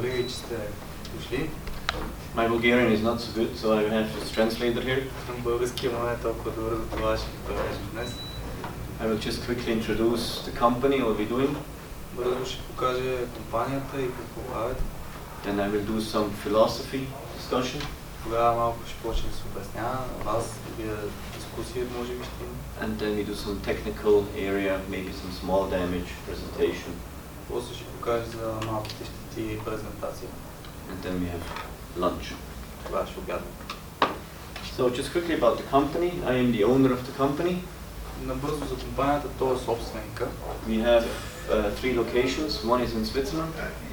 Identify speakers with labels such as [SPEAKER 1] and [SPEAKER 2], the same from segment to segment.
[SPEAKER 1] Благодаря ви, че сте дошли.
[SPEAKER 2] My Bulgarian is not so good, so I have this translator here.
[SPEAKER 1] Българския му не е толкова добър, за това ще го превеждам днес.
[SPEAKER 2] I will just quickly introduce the company, what we're doing.
[SPEAKER 1] Бързо ще покажа компанията и какво правят.
[SPEAKER 2] Then I will do some philosophy discussion.
[SPEAKER 1] Тогава малко ще почне да се обяснява на вас, вие дискусия може би ще има.
[SPEAKER 2] And then we do some technical area, maybe some small damage presentation.
[SPEAKER 1] После ще покажа за малките щети и презентация.
[SPEAKER 2] And then we have lunch.
[SPEAKER 1] Тогава ще обядвам.
[SPEAKER 2] So just quickly about the company. I am the owner of the company.
[SPEAKER 1] Набързо за компанията, той е собственика.
[SPEAKER 2] We have three locations. One is in Switzerland.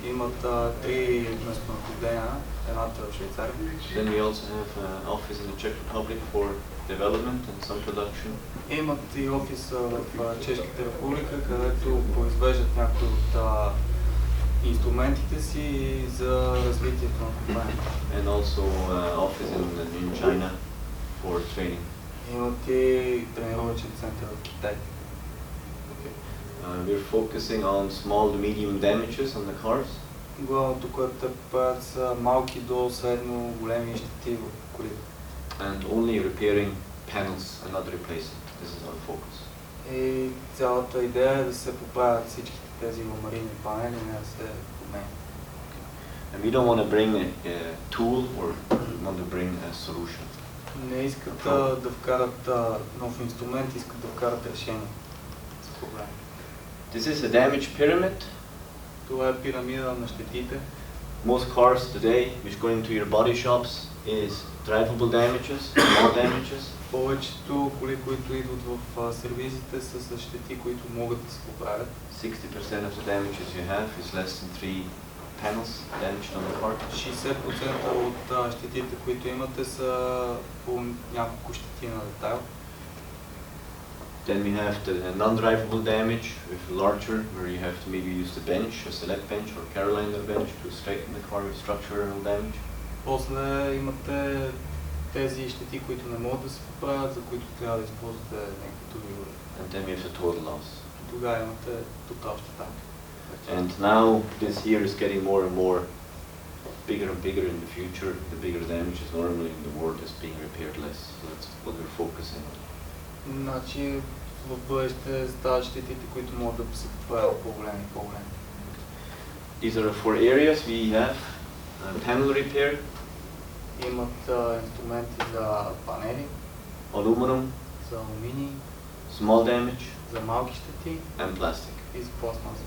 [SPEAKER 1] Имат три местонахождения, едната е в Швейцария.
[SPEAKER 2] Then we also have an office in the Czech Republic for development and some production.
[SPEAKER 1] Имат и офис в Чешката република, където произвеждат някои от инструментите си за развитието на компанията.
[SPEAKER 2] And also office in China for training.
[SPEAKER 1] Имат и тренировъчен център в Китай.
[SPEAKER 2] We're focusing on small to medium damages on the cars.
[SPEAKER 1] Главното, което те правят, са малки до средно големи щети в колите.
[SPEAKER 2] And only repairing panels and not replacing. This is our focus.
[SPEAKER 1] И цялата идея е да се поправят всичките тези ламарини панели, не да се променят.
[SPEAKER 2] And we don't want to bring a tool or want to bring a solution.
[SPEAKER 1] Не искат да вкарат нов инструмент, искат да вкарат решение за проблема.
[SPEAKER 2] This is a damage pyramid.
[SPEAKER 1] Това е пирамида на щетите.
[SPEAKER 2] Most cars today which go into your body shops is drivable damages, small damages.
[SPEAKER 1] Повечето коли, които идват в сервизите, са с щети, които могат да се поправят.
[SPEAKER 2] 60% of the damages you have is less than 3 panels damaged on the car.
[SPEAKER 1] 60% от щетите, които имате, са по няколко щети на детайл.
[SPEAKER 2] Then we have the non-drivable damage with larger, where you have to maybe use the bench, a select bench or Carolina bench to straighten the car with structural damage.
[SPEAKER 1] После имате тези щети, които не могат да се поправят, за които трябва да използвате някакви други уреди.
[SPEAKER 2] And then we have the total loss.
[SPEAKER 1] Тогава имате тотал щета.
[SPEAKER 2] And now this year is getting more and more bigger and bigger in the future. The bigger damages normally in the world is being repaired less. So that's what we're focusing on.
[SPEAKER 1] Значи в бъдеще стават щетите, които могат да се поправят по-големи и по-големи.
[SPEAKER 2] These are the four areas we have. Panel repair.
[SPEAKER 1] Имат инструменти за панели,
[SPEAKER 2] Aluminum,
[SPEAKER 1] за алуминий,
[SPEAKER 2] small damage,
[SPEAKER 1] за малки щети
[SPEAKER 2] and plastic.
[SPEAKER 1] и за пластмаса.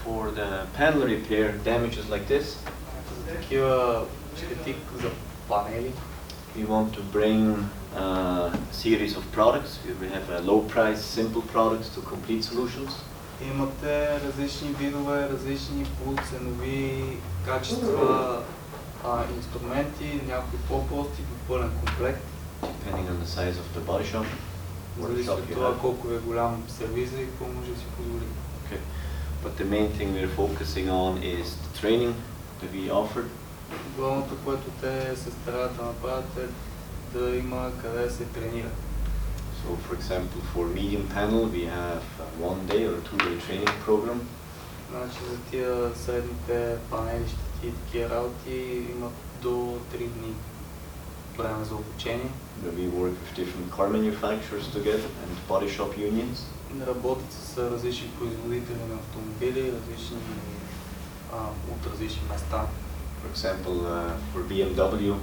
[SPEAKER 2] For the panel repair, damages like this,
[SPEAKER 1] За такива щети за панели,
[SPEAKER 2] we want to bring a series of products. We have low price, simple products to complete solutions.
[SPEAKER 1] имате различни видове, различни полуценови качества, инструменти, някои по-прости до пълен комплект.
[SPEAKER 2] Depending on the size of the body shop.
[SPEAKER 1] Зависи от това колко е голям сервиза и какво може да си позволи.
[SPEAKER 2] Okay. But the main thing we're focusing on is the training that we offer.
[SPEAKER 1] Главното, което те се старат да направят, е да има къде да се тренира.
[SPEAKER 2] So for example, for medium panel we have a 1-day or 2-day training program.
[SPEAKER 1] Значи за тия средните панели, щети и такива работи имат до 3 дни време за обучение.
[SPEAKER 2] We work with different car manufacturers together and body shop unions.
[SPEAKER 1] Работят с различни производители на автомобили, различни от различни места.
[SPEAKER 2] For example, for BMW,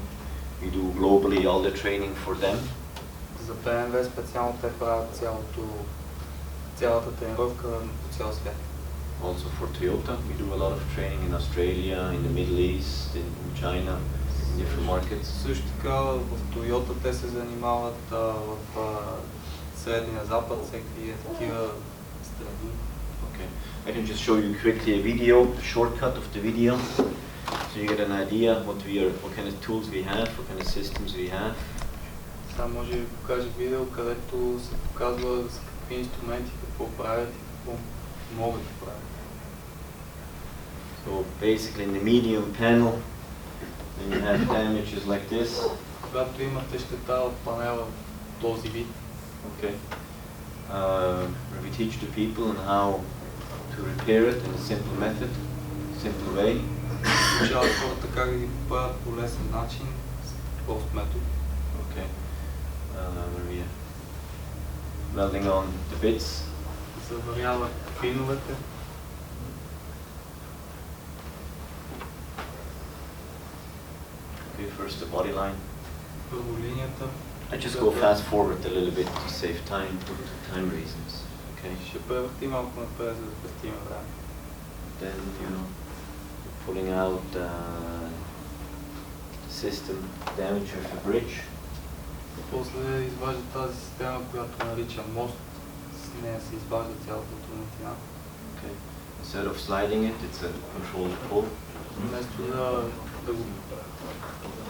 [SPEAKER 2] we do globally all the training for them.
[SPEAKER 1] За BMW специално те правят цялата тренировка по цял свят.
[SPEAKER 2] Also for Toyota, we do a lot of training in Australia, in the Middle East, in China, in different markets.
[SPEAKER 1] Също така в Toyota те се занимават в Средния Запад, всеки такива страни.
[SPEAKER 2] Okay, I can just show you quickly a video, a shortcut of the video, so you get an idea what kind of tools we have, what kind of systems we have.
[SPEAKER 1] Сега може да ви покажа видео, където се показва с какви инструменти, какво правят и какво могат да правят.
[SPEAKER 2] So basically in the medium panel, then you have damages like this.
[SPEAKER 1] Когато имате щета от панела в този вид,
[SPEAKER 2] Okay. We teach the people on how to repair it in a simple method, simple way.
[SPEAKER 1] обучават хората как да ги поправят по лесен начин с прост метод.
[SPEAKER 2] Okay. Welding on the bits.
[SPEAKER 1] Заваряват пиновете.
[SPEAKER 2] Okay, first the body line.
[SPEAKER 1] Първо линията.
[SPEAKER 2] I just go fast forward a little bit to save time for time reasons. Okay.
[SPEAKER 1] Ще превърти малко напред, за да спестим време.
[SPEAKER 2] Then pulling out system damage of a bridge.
[SPEAKER 1] После изважда тази система, която нарича мост. С нея се изважда цялата труднотина.
[SPEAKER 2] Okay. Instead of sliding it, it's a controlled pull.
[SPEAKER 1] Вместо да го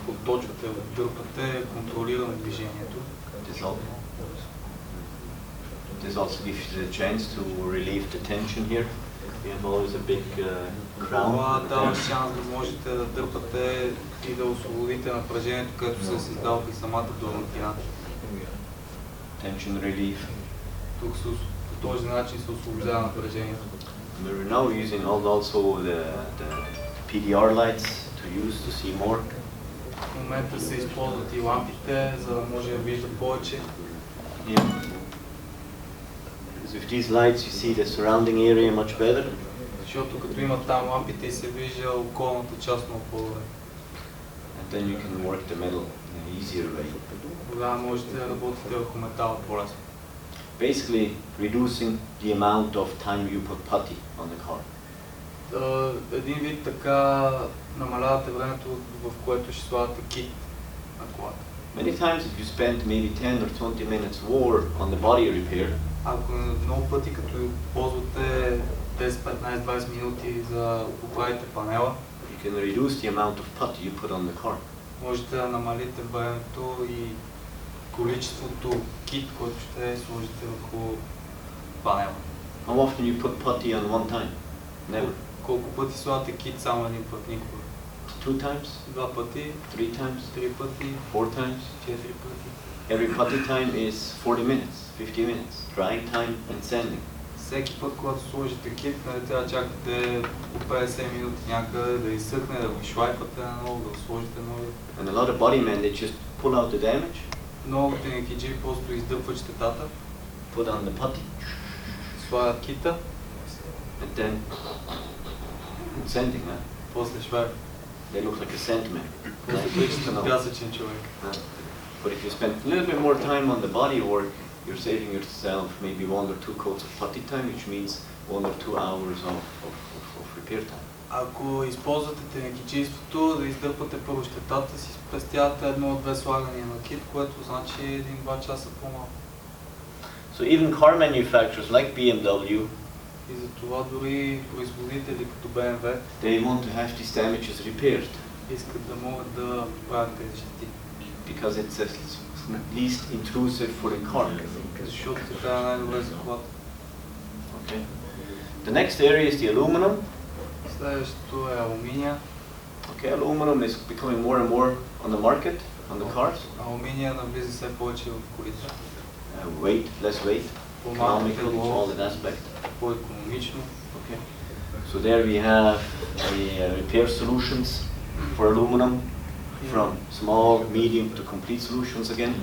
[SPEAKER 1] подточвате, да дърпате, контролирано движението.
[SPEAKER 2] This also gives you the chance to relieve the tension here. We have always a big crown.
[SPEAKER 1] Това дава шанс да можете да дърпате и да освободите напрежението, което се създава при самата дърнатина.
[SPEAKER 2] Tension relief.
[SPEAKER 1] Тук по този начин се освобождава напрежението.
[SPEAKER 2] We're now using also the PDR lights to use to see more.
[SPEAKER 1] В момента се използват и лампите, за да може да вижда повече.
[SPEAKER 2] Yeah. With these lights you see the surrounding area much better.
[SPEAKER 1] Защото като има там лампите и се вижда околната част много по-добре.
[SPEAKER 2] And then you can work the metal in an easier way.
[SPEAKER 1] Тогава можете да работите върху метала по-лесно.
[SPEAKER 2] Basically reducing the amount of time you put putty on the car.
[SPEAKER 1] Един вид така намалявате времето, в което ще слагате кит на колата.
[SPEAKER 2] Many times if you spend maybe 10 or 20 minutes more on the body repair,
[SPEAKER 1] ако много пъти като ползвате 10, 15, 20 минути за да поправите панела,
[SPEAKER 2] you can reduce the amount of putty you put on the car.
[SPEAKER 1] можете да намалите времето и количеството кит, който ще сложите върху панела.
[SPEAKER 2] How often you put putty on one time? Never.
[SPEAKER 1] Колко пъти слагате кит само един път? Никога.
[SPEAKER 2] 2 times?
[SPEAKER 1] 2 пъти,
[SPEAKER 2] 3 times?
[SPEAKER 1] 3 пъти,
[SPEAKER 2] 4 times?
[SPEAKER 1] 4 пъти.
[SPEAKER 2] Every putty time is 40 minutes, 50 minutes, drying time and sanding.
[SPEAKER 1] Всеки път, когато сложите кит, нали, трябва да чакате по 50 минути някъде да изсъхне, да го шлайпате наново, да го сложите нови.
[SPEAKER 2] And a lot of body men, they just pull out the damage,
[SPEAKER 1] Много тенекиджи просто издърпват щетата,
[SPEAKER 2] put on the putty,
[SPEAKER 1] слагат кита,
[SPEAKER 2] and then sanding.
[SPEAKER 1] после шлайпат.
[SPEAKER 2] They look like a sandman.
[SPEAKER 1] После приличате на пясъчен човек.
[SPEAKER 2] But if you spend a little bit more time on the body work, you're saving yourself maybe 1 or 2 coats of putty time, which means 1 or 2 hours of repair time.
[SPEAKER 1] Ако използвате тенекиджийството да издърпате първо щетата си, спестявате 1-2 слагания на кит, което значи 1-2 часа по-малко.
[SPEAKER 2] So even car manufacturers like BMW,
[SPEAKER 1] И затова дори производители като BMW
[SPEAKER 2] they want to have these damages repaired
[SPEAKER 1] искат да могат да правят тези щети.
[SPEAKER 2] because it's at least intrusive for the car.
[SPEAKER 1] Защото така е най-добре за колата.
[SPEAKER 2] Okay. The next area is the aluminum.
[SPEAKER 1] Следващото е алуминия.
[SPEAKER 2] Okay, aluminum is becoming more and more on the market, on the cars.
[SPEAKER 1] Алуминия навлиза все повече в колите.
[SPEAKER 2] Weight, less weight,
[SPEAKER 1] По-малко
[SPEAKER 2] economical,
[SPEAKER 1] тегло,
[SPEAKER 2] all that aspect.
[SPEAKER 1] по-икономично.
[SPEAKER 2] Okay. So there we have the repair solutions for aluminum, from small, medium to complete solutions again.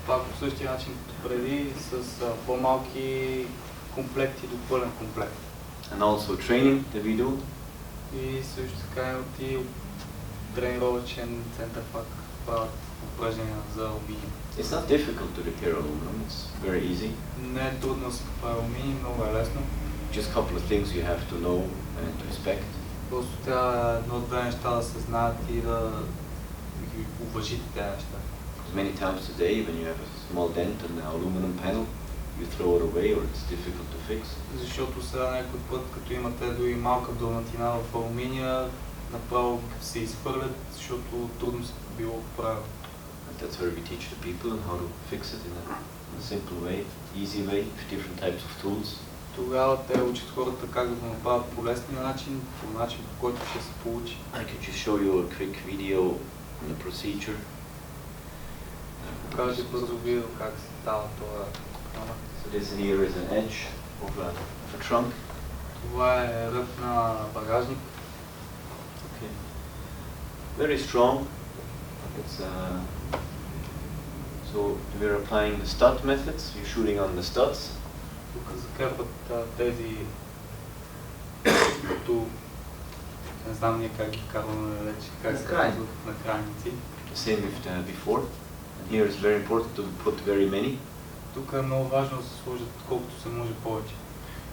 [SPEAKER 1] Пак по същия начин като преди, с по-малки комплекти до пълен комплект.
[SPEAKER 2] And also training that we do.
[SPEAKER 1] И също така и тренировъчен център пак правят упражнения за алуминиум.
[SPEAKER 2] It's not difficult to repair aluminum, it's very easy.
[SPEAKER 1] Не е трудно да се прави алуминий, много е лесно.
[SPEAKER 2] Just a couple of things you have to know and to respect.
[SPEAKER 1] Просто трябва едно-две неща да се знаят и да ги уважите тези неща.
[SPEAKER 2] Because many times today when you have a small dent in the aluminum panel, you throw it away or it's difficult to fix.
[SPEAKER 1] Защото сега някой път, като имате дори малка дърнатина в алуминия, направо се изхвърлят, защото трудно се било правилно.
[SPEAKER 2] And that's where we teach the people how to fix it in a simple way, easy way, with different types of tools.
[SPEAKER 1] Тогава те учат хората как да го направят по лесния начин, по начин, по който ще се получи.
[SPEAKER 2] I can just show you a quick video on the procedure.
[SPEAKER 1] Покажи бързо видео как се става това.
[SPEAKER 2] So this here is an edge of a trunk.
[SPEAKER 1] Това е ръб на багажник.
[SPEAKER 2] Okay. very strong. It's so we're applying the stud methods. You're shooting on the studs.
[SPEAKER 1] Тук закърват тези, които не знам ние как ги карваме вече, как се казват на крайници.
[SPEAKER 2] Same with before. And here it's very important to put very many.
[SPEAKER 1] Тук е много важно да се сложат колкото се може повече.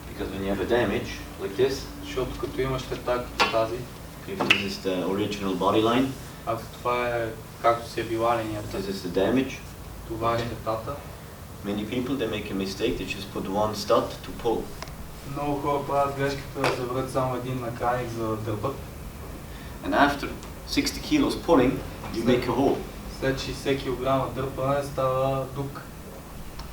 [SPEAKER 2] Because when you have a damage like this,
[SPEAKER 1] защото като имаш щета като тази,
[SPEAKER 2] if this is the original body line,
[SPEAKER 1] ако това е както си е била линията,
[SPEAKER 2] this is the damage.
[SPEAKER 1] Това е щетата.
[SPEAKER 2] Many people they make a mistake. They just put one stud to pull.
[SPEAKER 1] Много хора правят грешката да завърят само един накрайник за да дърпат.
[SPEAKER 2] And after 60 kilos pulling, you make a hole.
[SPEAKER 1] След 60 кг дърпане става дук.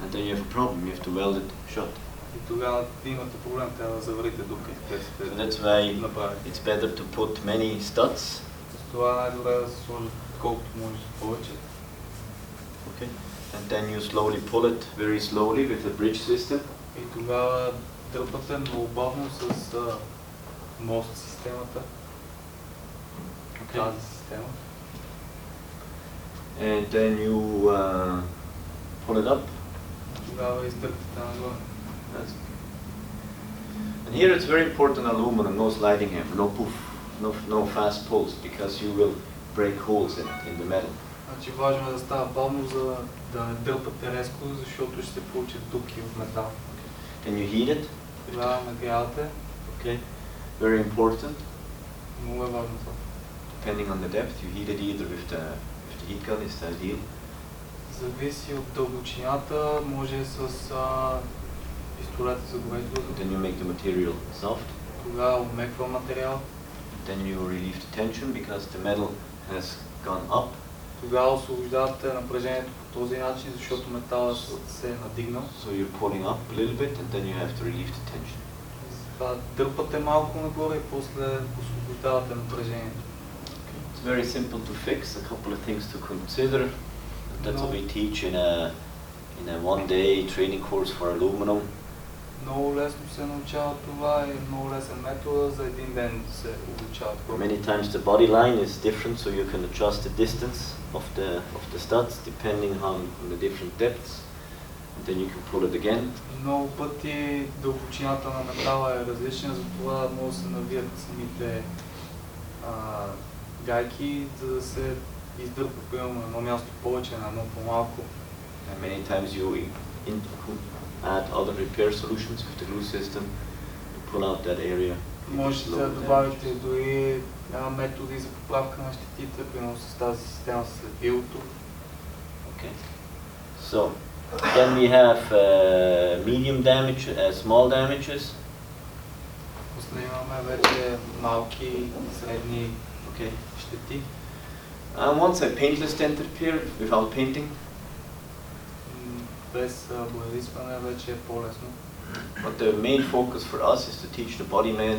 [SPEAKER 2] And then you have a problem. You have to weld it shut.
[SPEAKER 1] И тогава имате проблем, трябва да заварите дука.
[SPEAKER 2] So that's why it's better to put many studs.
[SPEAKER 1] С това най-добре да се сложат колкото може повече.
[SPEAKER 2] Okay. And then you slowly pull it very slowly with a bridge system.
[SPEAKER 1] И тогава дърпате много бавно с мост системата. Тази система.
[SPEAKER 2] And then you pull it up.
[SPEAKER 1] Тогава издърпате нагоре.
[SPEAKER 2] And here it's very important aluminum, no sliding hammer, no poof, no fast pulls, because you will break holes in the metal.
[SPEAKER 1] Значи важно е да става бавно, за да не дърпате резко, защото ще се получат дупки в метал.
[SPEAKER 2] Then you heat it.
[SPEAKER 1] Тогава нагрявате.
[SPEAKER 2] Okay. Very important.
[SPEAKER 1] Много е важно това.
[SPEAKER 2] Depending on the depth, you heat it either with the heat gun is the ideal.
[SPEAKER 1] Зависи от дълбочината, може с пистолета за горещ въздух.
[SPEAKER 2] Then you make the material soft.
[SPEAKER 1] Тогава обмеква материал.
[SPEAKER 2] Then you relieve the tension because the metal has gone up.
[SPEAKER 1] Тогава освобождавате напрежението по този начин, защото металът се е надигнал.
[SPEAKER 2] So you're pulling up a little bit and then you have to relieve the tension.
[SPEAKER 1] Затова дърпате малко нагоре и после освобождавате напрежението.
[SPEAKER 2] It's very simple to fix. A couple of things to consider. That's what we teach in a one-day training course for aluminum.
[SPEAKER 1] Много лесно се научава това и много лесен метод за един ден се обучава.
[SPEAKER 2] Many times the body line is different, so you can adjust the distance of the studs depending on the different depths. And then you can pull it again.
[SPEAKER 1] Много пъти дълбочината на метала е различна, затова може да се навият самите гайки, за да се издърпа примерно на едно място повече, на едно по-малко.
[SPEAKER 2] And many times you add other repair solutions with the glue system to pull out that area.
[SPEAKER 1] Можете да добавите дори методи за поправка на щетите, примерно с тази система с лепилото.
[SPEAKER 2] Okay. So, then we have medium damage, small damages.
[SPEAKER 1] После имаме вече малки, средни щети.
[SPEAKER 2] Once a paintless dent repair without painting.
[SPEAKER 1] Без боядисване вече е по-лесно.
[SPEAKER 2] But the main focus for us is to teach the body man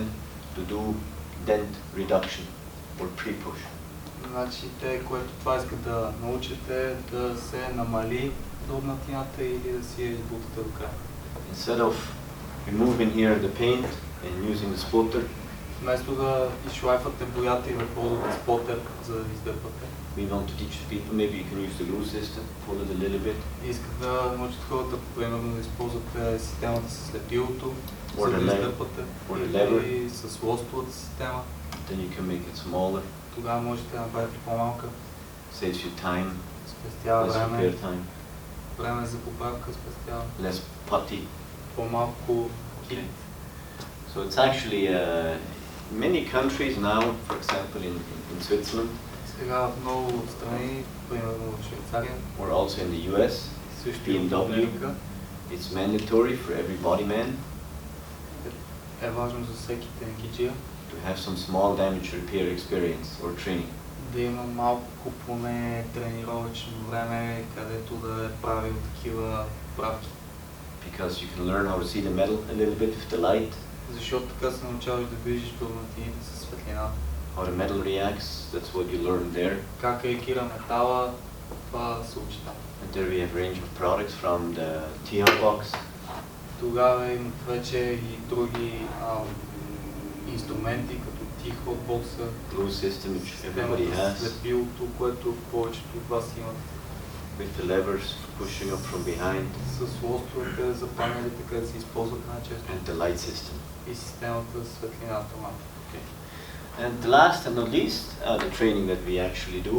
[SPEAKER 2] to do dent reduction or pre-push.
[SPEAKER 1] Значи те, което това искат да научите, да се намали дробнатината или да си я избутате до края.
[SPEAKER 2] Instead of removing here the paint and using the splitter,
[SPEAKER 1] вместо да изшлайфате боята и да ползвате сплотер, за да издърпате.
[SPEAKER 2] we want to teach people, maybe you can use the glue system, pull it a little bit.
[SPEAKER 1] Искат да научат хората, примерно, да използвате системата с лепилото, за да издърпате. Или с лостовата система.
[SPEAKER 2] Then you can make it smaller.
[SPEAKER 1] Тогава можете да направите по-малка.
[SPEAKER 2] Saves you time.
[SPEAKER 1] Спестява
[SPEAKER 2] време. Less repair time.
[SPEAKER 1] Време за поправка спестява.
[SPEAKER 2] Less putty.
[SPEAKER 1] По-малко кит.
[SPEAKER 2] So it's actually many countries now, for example in Switzerland.
[SPEAKER 1] Сега в много страни, примерно в Швейцария.
[SPEAKER 2] Or also in the US. BMW. It's mandatory for every body man.
[SPEAKER 1] Е важно за всеки тенкиджия.
[SPEAKER 2] To have some small damage repair experience or training.
[SPEAKER 1] Да има малко поне тренировъчно време, където да е правил такива правки.
[SPEAKER 2] Because you can learn how to see the metal a little bit with the light.
[SPEAKER 1] Защото така се научаваш да виждаш дробнатините със светлината.
[SPEAKER 2] How the metal reacts, that's what you learn there.
[SPEAKER 1] Как реагира метала, това се учи там.
[SPEAKER 2] And there we have a range of products from the TR box.
[SPEAKER 1] Тогава имат вече и други инструменти, като тих от бокса,
[SPEAKER 2] glue system which everybody
[SPEAKER 1] системата
[SPEAKER 2] has,
[SPEAKER 1] след билото, което повечето от вас имат,
[SPEAKER 2] with the levers pushing up from behind,
[SPEAKER 1] с лостовете за панелите, където се използват най-често,
[SPEAKER 2] and the light system.
[SPEAKER 1] и системата за светлината лампа.
[SPEAKER 2] Okay. And the last and not least, the training that we actually do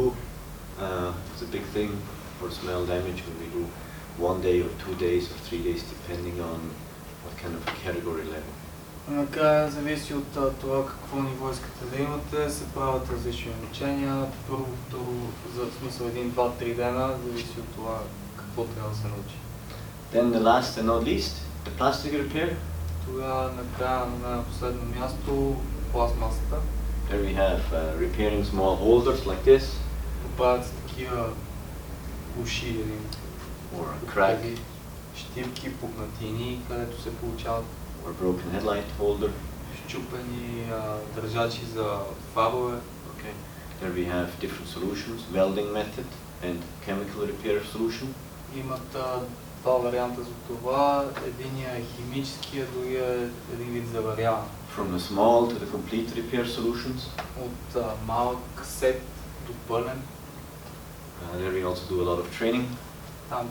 [SPEAKER 2] is a big thing for smell damage when we do 1 day or 2 days or 3 days depending on what kind of category level.
[SPEAKER 1] Накрая зависи от това какво ниво искате да имате, се правят различни обучения. Първо, второ, за смисъл 1, 2, 3 дена, зависи от това какво трябва да се научи.
[SPEAKER 2] Then the last and not least, the plastic repair.
[SPEAKER 1] Тогава накрая на последно място пластмасата.
[SPEAKER 2] There we have repairing small holders like this,
[SPEAKER 1] Поправят се такива уши,
[SPEAKER 2] or a crack,
[SPEAKER 1] щипки, пукнатини, където се получават
[SPEAKER 2] or broken headlight holder.
[SPEAKER 1] счупени държачи за фарове.
[SPEAKER 2] Okay. There we have different solutions, welding method and chemical repair solution.
[SPEAKER 1] Имат два варианта за това. Единият е химически, а другия е един вид заваряване.
[SPEAKER 2] From the small to the complete repair solutions.
[SPEAKER 1] От малък сет до пълен.
[SPEAKER 2] There we also do a lot of training.
[SPEAKER 1] Там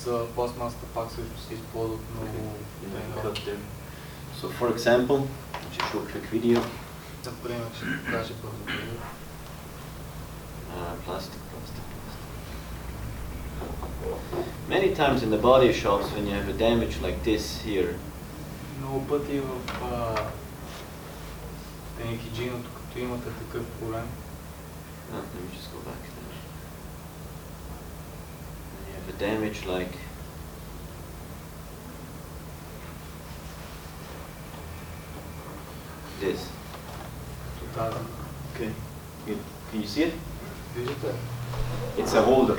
[SPEAKER 1] за пластмасата пак също се използват много тренировки.
[SPEAKER 2] So for example, just show a quick video.
[SPEAKER 1] Например, ще покажа бързо видео.
[SPEAKER 2] Plastic. Many times in the body shops when you have a damage like this here,
[SPEAKER 1] Много пъти в тенекиджиното, като имате такъв проблем,
[SPEAKER 2] let me just go back there. When you have a damage like this.
[SPEAKER 1] тази.
[SPEAKER 2] Okay. Can you see it?
[SPEAKER 1] Виждате?
[SPEAKER 2] It's a holder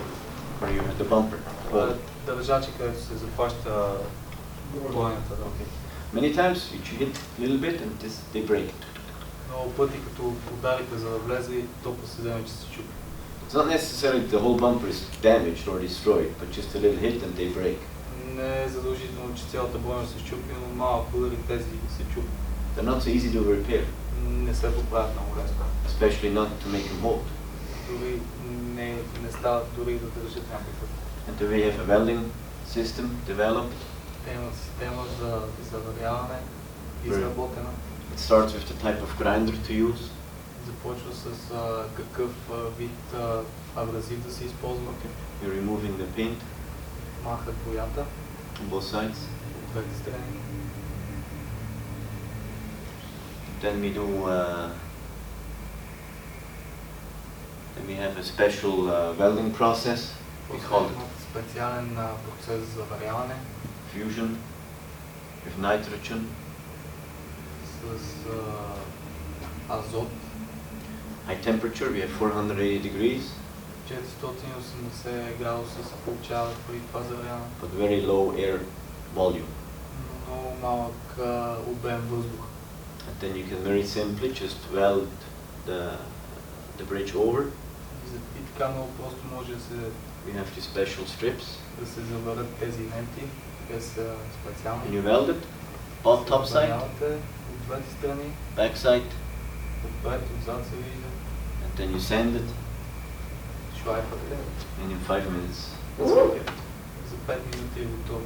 [SPEAKER 2] where you have the bumper.
[SPEAKER 1] Това е държачи, където се захваща планета.
[SPEAKER 2] Okay. Many times you hit a little bit and they break.
[SPEAKER 1] Много пъти, като ударите за да влезе и толкова се даме, че се чупи.
[SPEAKER 2] It's not necessarily the whole bumper is damaged or destroyed, but just a little hit and they break.
[SPEAKER 1] Не е задължително, че цялата бойна се чупи, но малко удари тези се чупи.
[SPEAKER 2] They're not so easy to repair,
[SPEAKER 1] Не се поправят много лесно.
[SPEAKER 2] especially not to make them hold.
[SPEAKER 1] Дори не стават дори да държат някой път.
[SPEAKER 2] And then we have a welding system developed.
[SPEAKER 1] Те имат система за заваряване, изработена.
[SPEAKER 2] It starts with the type of grinder to use.
[SPEAKER 1] Започва с какъв вид абразив да се използва.
[SPEAKER 2] You're removing the paint
[SPEAKER 1] Махат боята
[SPEAKER 2] on both sides.
[SPEAKER 1] от двете страни.
[SPEAKER 2] Then we have a special welding process. We call it
[SPEAKER 1] Специален процес за заваряване
[SPEAKER 2] fusion with nitrogen.
[SPEAKER 1] с азот.
[SPEAKER 2] High temperature, we have 480 degrees,
[SPEAKER 1] 480 градуса се получава при това заваряване.
[SPEAKER 2] but very low air volume.
[SPEAKER 1] Много малък обем въздух.
[SPEAKER 2] And then you can very simply just weld the bridge over.
[SPEAKER 1] И така много просто може да се
[SPEAKER 2] We have these special strips.
[SPEAKER 1] Да се заварят тези ленти, те са специални.
[SPEAKER 2] And you weld it, on top side,
[SPEAKER 1] Заварявате от двете страни,
[SPEAKER 2] back side,
[SPEAKER 1] отпред, отзад се вижда,
[SPEAKER 2] and then you sand it,
[SPEAKER 1] шлайфате
[SPEAKER 2] and in 5 minutes
[SPEAKER 1] за 5 минути е готово.